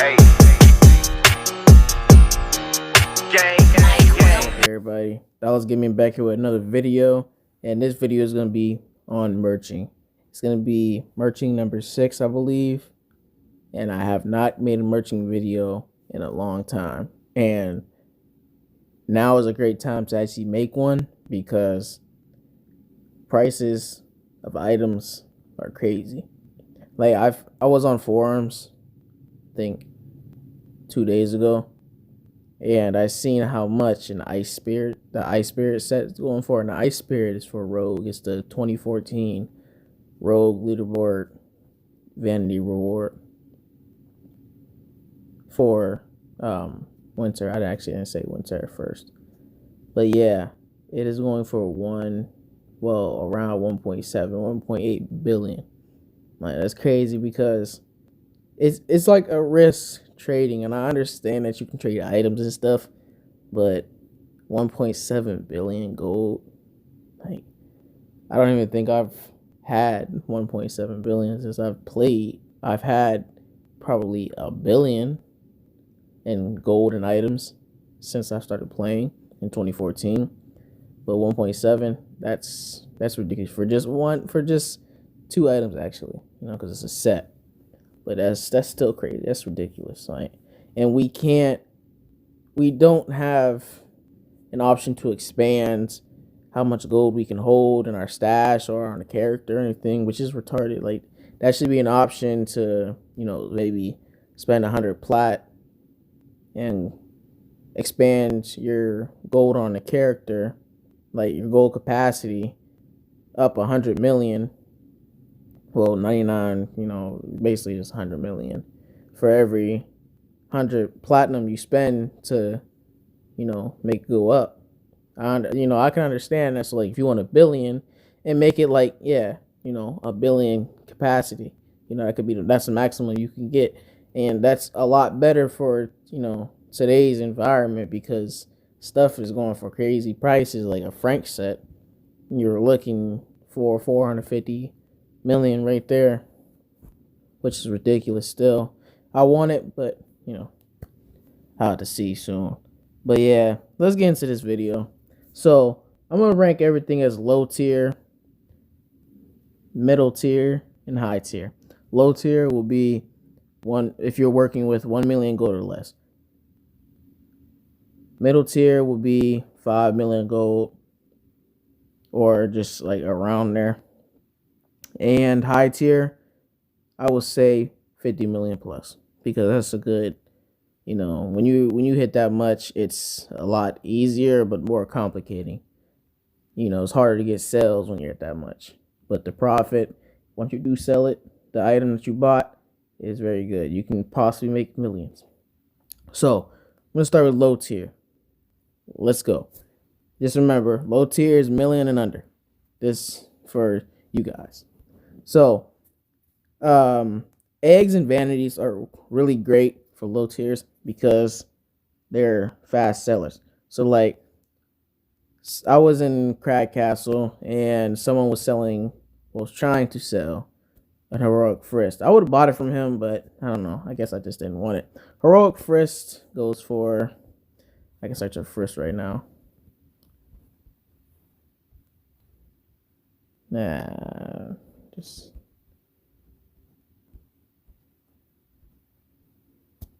Hey, Hey everybody, that was getting back here with another video, and this video is going to be on merching. It's going to be merching number 6, I believe, and I have not made a merching video in a long time, and now is a great time to actually make one because prices of items are crazy. Like I was on forums, I think 2 days ago, and I seen how much the Ice Spirit set is going for. And the Ice Spirit is for Rogue. It's the 2014 Rogue leaderboard vanity reward for winter. I actually didn't say winter at first, but yeah, it is going for around 1.8 billion. Like, that's crazy because it's like a risk trading, and I understand that you can trade items and stuff, but 1.7 billion gold, like, I don't even think I've had 1.7 billion since I've played. I've had probably a billion in gold and items since I started playing in 2014, but 1.7, that's ridiculous for just 2 items, actually, because it's a set. But that's still crazy. That's ridiculous. Like, and we don't have an option to expand how much gold we can hold in our stash or on a character or anything, which is retarded. Like, that should be an option to, maybe spend 100 plat and expand your gold on a character, like your gold capacity up 100 million. Well, 99, basically just 100 million for every 100 platinum you spend to, make it go up. I can understand that's like if you want a billion and make it like, yeah, a billion capacity, that's the maximum you can get. And that's a lot better for, today's environment because stuff is going for crazy prices. Like a Frank set, you're looking for 450 million right there, which is ridiculous still. I want it, but I'll have to see soon. But yeah, let's get into this video. So I'm gonna rank everything as low tier, middle tier, and high tier. Low tier will be one if you're working with 1 million gold or less. Middle tier will be 5 million gold or just like around there. And high tier, I would say 50 million plus, because that's a good, when you hit that much, it's a lot easier but more complicating. It's harder to get sales when you're at that much, but the profit once you do sell it, the item that you bought, is very good. You can possibly make millions. So I'm gonna start with low tier. Let's go. Just remember, low tier is million and under. This for you guys. So, eggs and vanities are really great for low tiers because they're fast sellers. So, like, I was in Crag Castle and someone was trying to sell an heroic Frist. I would have bought it from him, but I don't know. I guess I just didn't want it. Heroic Frist goes for, I can search a Frist right now. Nah, just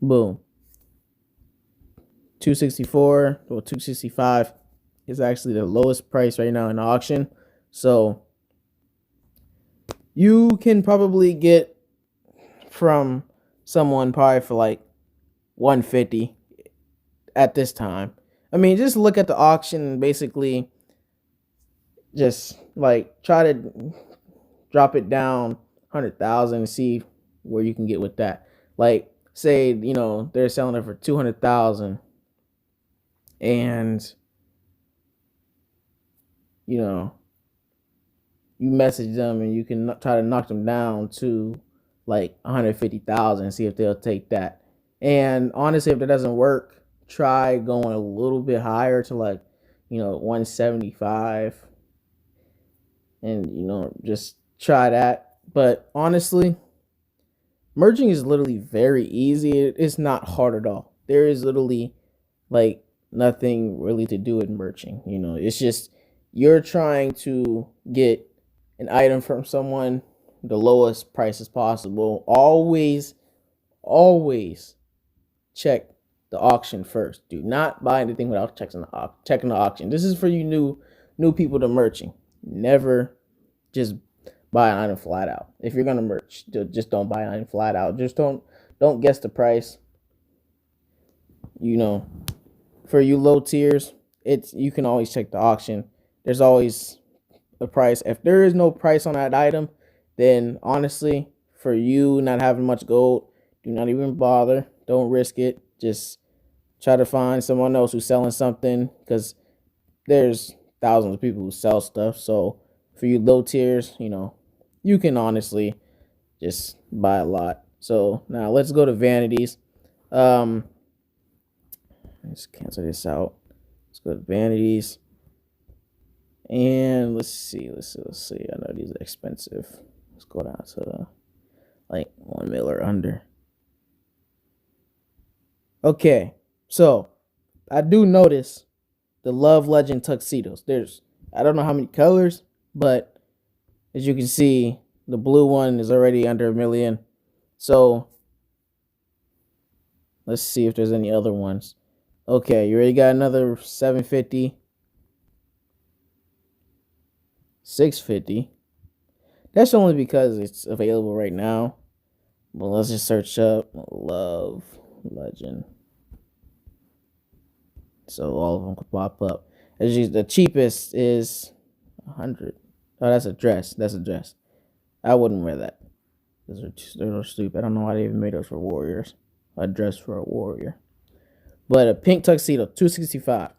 boom. 264 or 265 is actually the lowest price right now in the auction. So you can probably get from someone probably for like 150 at this time. I mean, just look at the auction and basically just like try to drop it down 100,000 and see where you can get with that. Like, say, they're selling it for 200,000 and you message them and you can try to knock them down to like 150,000 and see if they'll take that. And honestly, if that doesn't work, try going a little bit higher to like 175 and just try that. But honestly, merging is literally very easy. It's not hard at all. There is literally like nothing really to do with merging. You know, it's just you're trying to get an item from someone the lowest price as possible. Always check the auction first. Do not buy anything without checking the auction. This is for you new people to merching. Never just buy an item flat out. If you're gonna merch, just don't buy an item flat out. Just don't guess the price. You know, for you low tiers, you can always check the auction. There's always a price. If there is no price on that item, then honestly, for you not having much gold, do not even bother. Don't risk it. Just try to find someone else who's selling something, because there's thousands of people who sell stuff. So for you low tiers, you know, you can honestly just buy a lot. So now let's go to vanities. Let's cancel this out. Let's go to vanities. And let's see. I know these are expensive. Let's go down to like 1 mil or under. Okay, so I do notice the Love Legend tuxedos. I don't know how many colors, but as you can see, the blue one is already under 1 million. So let's see if there's any other ones. Okay, you already got another 750. 650. That's only because it's available right now. But let's just search up Love Legend. So all of them could pop up. The cheapest is 100. Oh, that's a dress. I wouldn't wear that. They're stupid. I don't know why they even made those for warriors. A dress for a warrior. But a pink tuxedo, 265.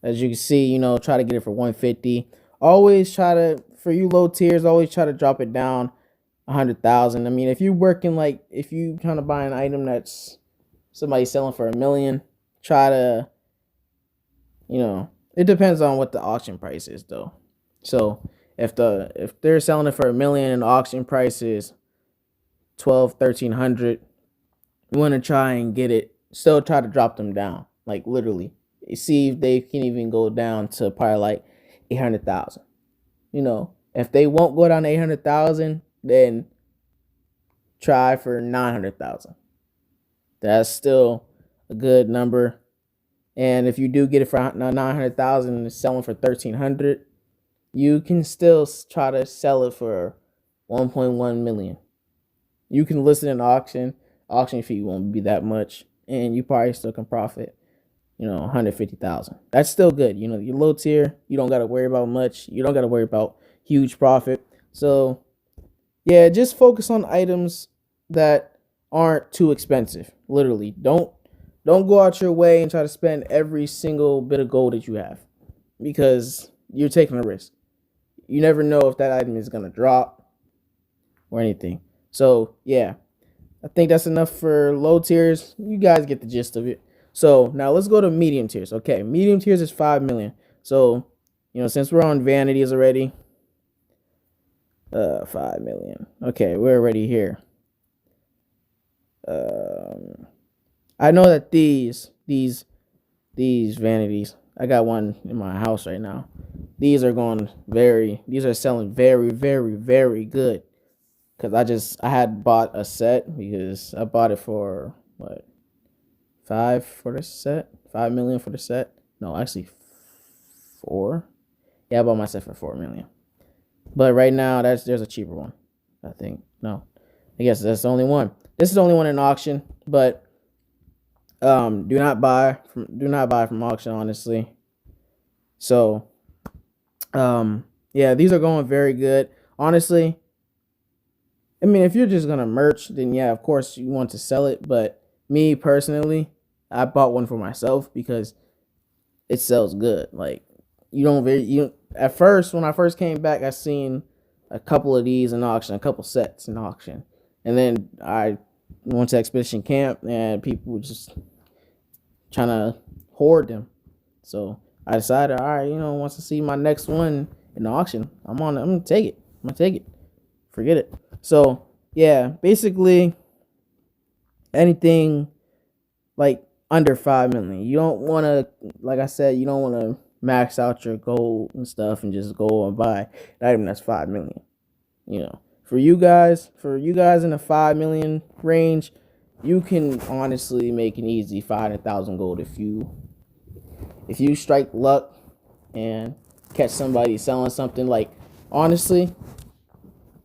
As you can see, you know, try to get it for 150. Always try to, for you low tiers, always try to drop it down 100,000. I mean, if you trying to buy an item that's somebody selling for 1 million, try to, you know, it depends on what the auction price is though. So if they're selling it for 1 million and the auction price is 1,300, you want to try and get it. Still try to drop them down, like literally. See if they can even go down to probably like 800,000. You know, if they won't go down to 800,000, then try for 900,000. That's still a good number. And if you do get it for 900,000 and it's selling for 1,300, you can still try to sell it for 1.1 million. You can list it in auction. Auction fee won't be that much, and you probably still can profit, you know, 150,000. That's still good. You know, you're low tier, you don't got to worry about much. You don't got to worry about huge profit. So yeah, just focus on items that aren't too expensive. Literally, don't go out your way and try to spend every single bit of gold that you have, because you're taking a risk. You never know if that item is going to drop or anything. So yeah, I think that's enough for low tiers. You guys get the gist of it. So now let's go to medium tiers. Okay, medium tiers is 5 million. So, you know, since we're on vanities already, 5 million. Okay, we're already here. I know that these vanities, I got one in my house right now. These are selling very, very, very good. Because I had bought a set, because I bought it for what, 5 for the set, 5 million for the set. No, actually 4. Yeah, I bought my set for 4 million. But right now there's a cheaper one, I think. No, I guess that's the only one. This is the only one in auction. But do not buy from auction, honestly. So yeah, these are going very good, honestly. I mean, if you're just gonna merch, then yeah, of course you want to sell it. But me personally, I bought one for myself because it sells good. Like, at first, when I first came back, I seen a couple of these in auction, a couple sets in auction, and then I went to Expedition Camp and people were just trying to hoard them. So I decided, all right, you know, once I see my next one in the auction, I'm gonna take it. Forget it. So yeah, basically anything like under 5 million. You don't want to, like I said, you don't want to max out your gold and stuff and just go and buy an item that's 5 million. You know, for you guys in the 5 million range, you can honestly make an easy 500,000 gold if you strike luck and catch somebody selling something. Like, honestly,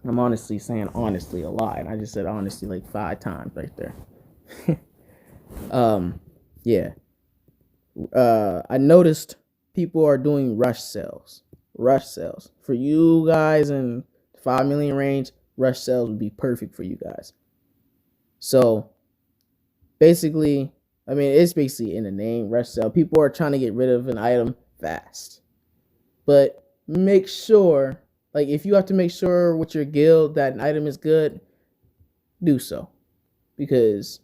I'm honestly saying honestly a lot, and I just said honestly like 5 times right there. Yeah. I noticed people are doing rush sales. Rush sales. For you guys in 5 million range, rush sales would be perfect for you guys. So basically, I mean, it's basically in the name, rush sale. People are trying to get rid of an item fast. But make sure, like, if you have to make sure with your guild that an item is good, do so. Because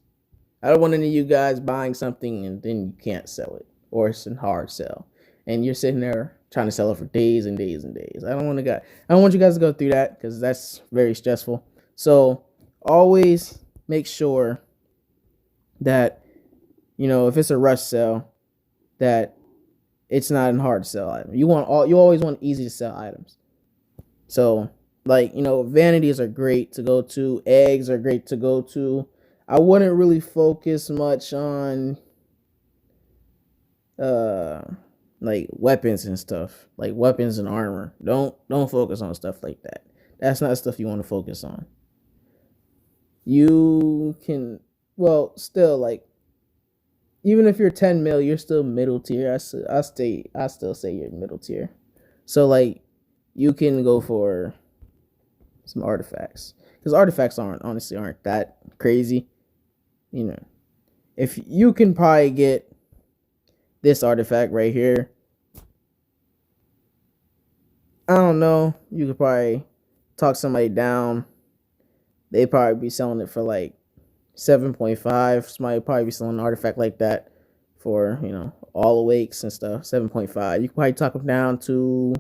I don't want any of you guys buying something and then you can't sell it, or it's a hard sell, and you're sitting there trying to sell it for days and days and days. I don't want you guys to go through that, because that's very stressful. So always make sure that, you know, if it's a rush sell, that it's not a hard sell item. You always want easy to sell items. So, like, you know, vanities are great to go to, eggs are great to go to. I wouldn't really focus much on like weapons and stuff, like weapons and armor. Don't focus on stuff like that. That's not stuff you want to focus on. You can, well, still, like, even if you're 10 mil, you're still middle tier. I still say you're middle tier. So, like, you can go for some artifacts, because artifacts aren't that crazy. You know, if you can probably get this artifact right here, I don't know, you could probably talk somebody down. They probably be selling it for like 7.5. Somebody probably be selling an artifact like that for, you know, all awakes and stuff. 7.5. You can probably talk them down to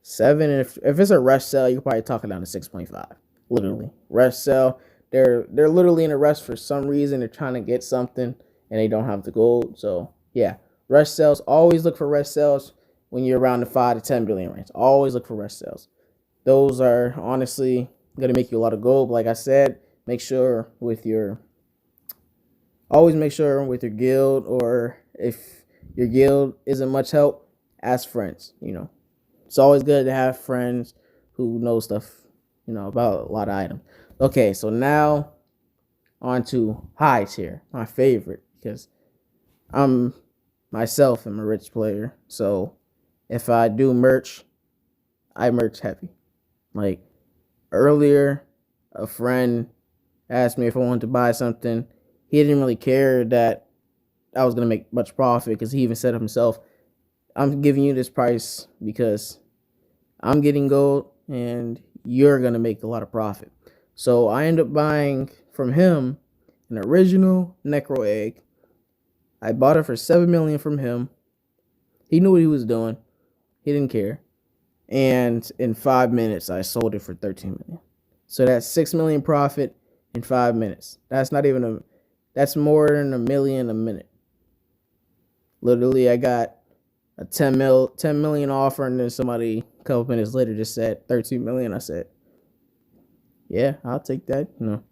7. And if it's a rush sell, you can probably talk it down to 6.5. Literally, rush sell. They're literally in a rush for some reason. They're trying to get something and they don't have the gold. So yeah, rush sales. Always look for rush sales when you're around the 5 to 10 billion range. Always look for rush sales. Those are honestly gonna make you a lot of gold. But like I said, make sure with your guild, or if your guild isn't much help, ask friends. You know, it's always good to have friends who know stuff, you know, about a lot of items. Okay, so now on to high tier, my favorite, because I'm myself am a rich player. So if I do merch, I merch heavy. Like, earlier, a friend asked me if I wanted to buy something. He didn't really care that I was going to make much profit, because he even said himself, I'm giving you this price because I'm getting gold and you're going to make a lot of profit. So I ended up buying from him an original Necro egg. I bought it for 7 million from him. He knew what he was doing. He didn't care. And in 5 minutes, I sold it for 13 million. So that's 6 million profit in 5 minutes. That's more than a million a minute. Literally, I got a 10 million offer, and then somebody a couple minutes later just said 13 million. I said, yeah, I'll take that. You know,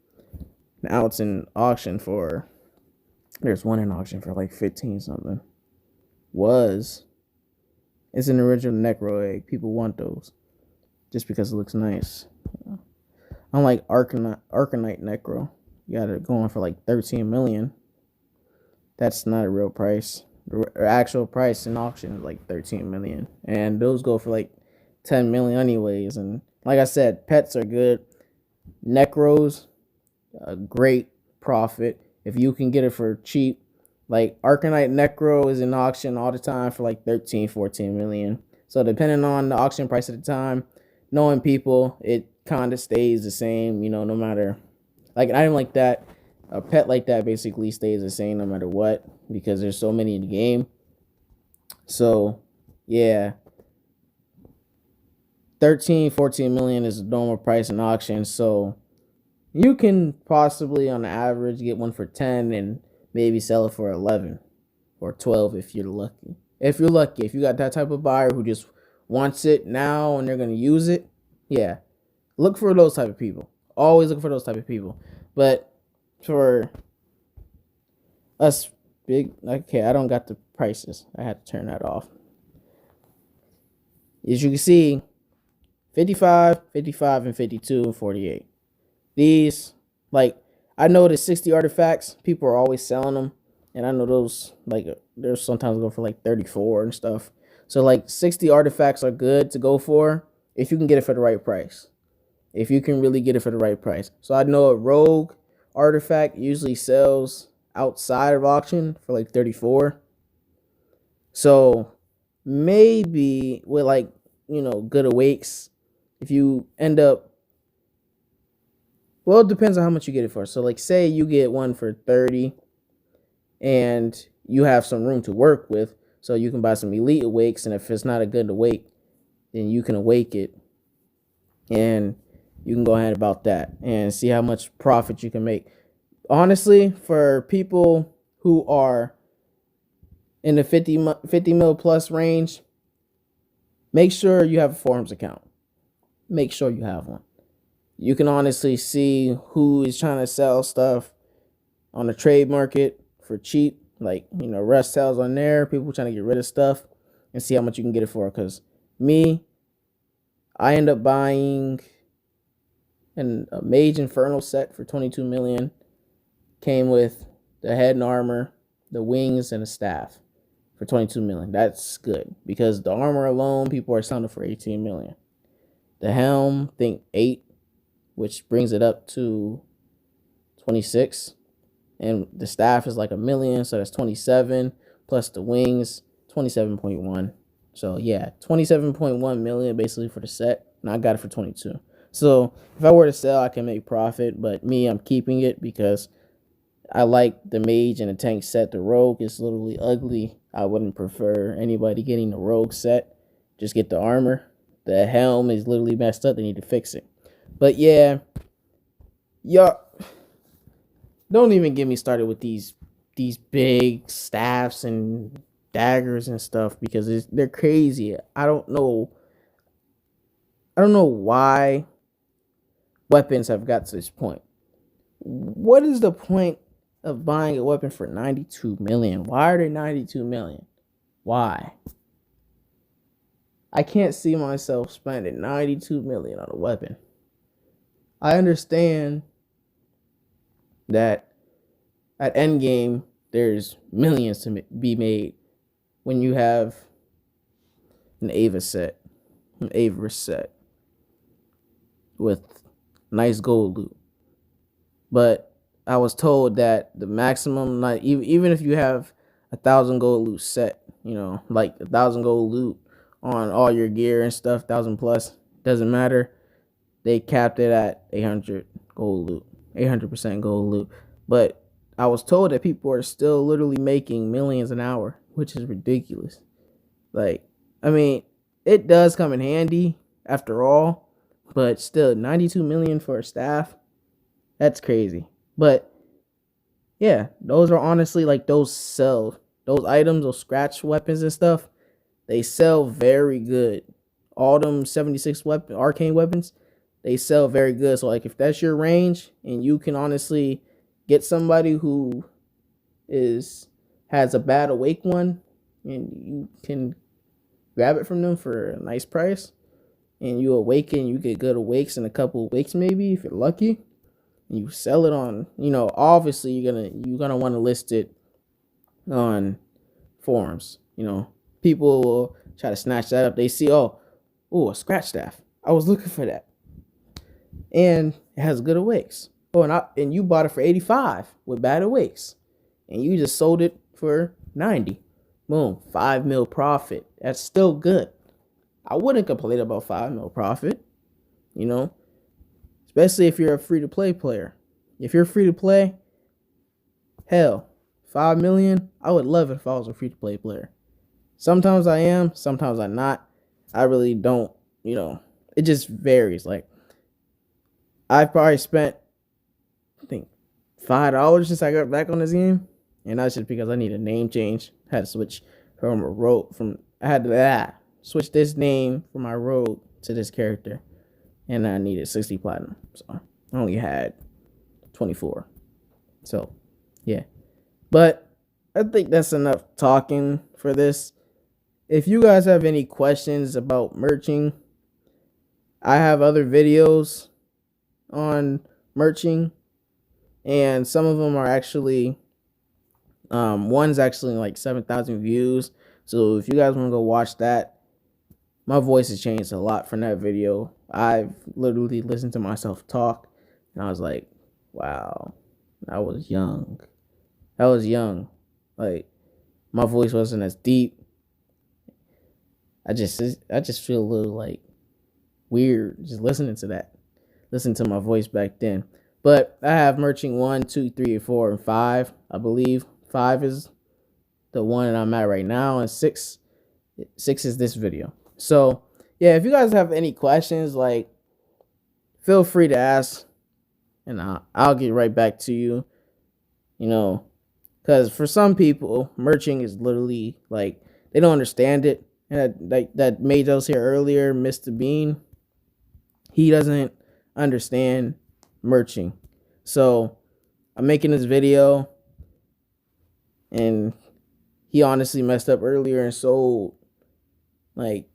now it's in auction for, there's one in auction for like 15 something. It's an original Necro egg. People want those just because it looks nice. You know? Unlike Arcanite Necro, you got it going for like 13 million. That's not a real price. The actual price in auction is like 13 million, and those go for like 10 million anyways. And like I said, pets are good. Necros, a great profit if you can get it for cheap. Like, Arcanite Necro is in auction all the time for like 13, 14 million. So depending on the auction price at the time, knowing people, it kind of stays the same, you know, no matter, like, an item like that, a pet like that basically stays the same no matter what, because there's so many in the game. So yeah, 13, 14 million is the normal price in auction. So You can possibly, on average, get one for 10 and maybe sell it for 11 or 12 if you're lucky. If you're lucky, if you got that type of buyer who just wants it now and they're going to use it, yeah, look for those type of people. Always look for those type of people. But for us big, okay, I don't got the prices. I had to turn that off. As you can see, 55, 55, and 52, and 48. These, like, I know the 60 artifacts, people are always selling them. And I know those, like, they're sometimes go for like 34 and stuff. So, like, 60 artifacts are good to go for if you can get it for the right price. If you can really get it for the right price. So, I know a rogue artifact usually sells outside of auction for like 34. So, maybe with, like, good awakes, if you end up, well, it depends on how much you get it for. So, like, say you get one for 30 and you have some room to work with, so you can buy some elite awakes, and if it's not a good awake, then you can awake it, and you can go ahead about that and see how much profit you can make. Honestly, for people who are in the 50 mil plus range, make sure you have a forums account. Make sure you have one. You can honestly see who is trying to sell stuff on the trade market for cheap, like, rush sales on there, people trying to get rid of stuff, and see how much you can get it for. Because I end up buying a Mage Infernal set for 22 million. Came with the head and armor, the wings, and the staff for 22 million. That's good, because the armor alone, people are selling for 18 million. The helm, think 8, which brings it up to 26. And the staff is like $1 million, so that's 27, plus the wings, 27.1. So yeah, 27.1 million basically for the set, and I got it for 22. So if I were to sell, I can make profit, but I'm keeping it because I like the mage and the tank set. The rogue is literally ugly. I wouldn't prefer anybody getting the rogue set. Just get the armor. The helm is literally messed up. They need to fix it. But yeah, y'all, don't even get me started with these big staffs and daggers and stuff, because they're crazy. I don't know why weapons have got to this point. What is the point of buying a weapon for 92 million? Why are they 92 million? Why? I can't see myself spending 92 million on a weapon. I understand that at endgame there's millions to be made when you have an Averus set with nice gold loot. But I was told that the maximum, not even if you have 1,000 gold loot set, like 1,000 gold loot on all your gear and stuff, 1,000 plus, doesn't matter. They capped it at 800 gold loot, 800% gold loot. But I was told that people are still literally making millions an hour, which is ridiculous. Like, I mean, it does come in handy after all, but still, 92 million for a staff, that's crazy. But yeah, those are honestly, like, those items, those scratch weapons and stuff, they sell very good. All them 76 arcane weapons, they sell very good. So, like, if that's your range and you can honestly get somebody who has a bad awake one, and you can grab it from them for a nice price, and you awaken, you get good awakes and a couple awakes maybe if you're lucky, and you sell it on, obviously you're gonna want to list it on forums. People will try to snatch that up. They see, a scratch staff, I was looking for that, and it has good awakes. And you bought it for 85 with bad awakes, and you just sold it for 90. Boom, 5 mil profit. That's still good. I wouldn't complain about 5 mil profit, especially if you're a free to play player. If you're free to play, hell, 5 million, I would love it if I was a free to play player. Sometimes I am, sometimes I'm not. I really don't, it just varies. Like, I've probably spent I think $5 since I got back on this game, and that's just because I need a name change. I had to switch from a road from I had to switch this name from my road to this character, and I needed 60 platinum, so I only had 24. So yeah, but I think that's enough talking for this. If you guys have any questions about merching, I have other videos on merching, and some of them are actually one's actually like 7,000 views. So if you guys want to go watch that, my voice has changed a lot from that video. I've literally listened to myself talk, and I was like, wow, I was young. Like, my voice wasn't as deep. I just feel a little like weird just listening to that. Listen to my voice back then. But I have merching 1, 2, 3, 4, and 5. I believe 5 is the one that I'm at right now, and 6 is this video. So yeah, if you guys have any questions, like, feel free to ask, and I'll get right back to you. You know, because for some people, merching is literally like they don't understand it. And that made those here earlier, Mr. Bean, he doesn't understand merching. So I'm making this video, and he honestly messed up earlier and sold like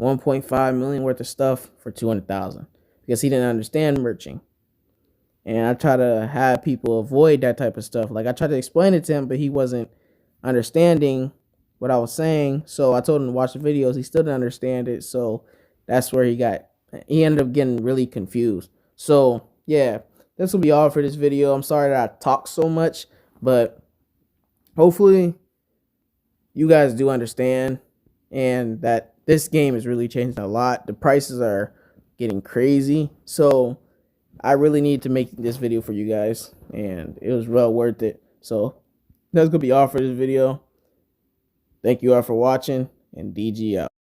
1.5 million worth of stuff for 200,000 because he didn't understand merching. And I try to have people avoid that type of stuff. Like, I tried to explain it to him, but he wasn't understanding what I was saying. So I told him to watch the videos. He still didn't understand it. So that's where he ended up getting really confused. So yeah, this will be all for this video. I'm sorry that I talk so much, but hopefully you guys do understand, and that this game is really changing a lot. The prices are getting crazy. So I really need to make this video for you guys, and it was well worth it. So that's going to be all for this video. Thank you all for watching, and DG out.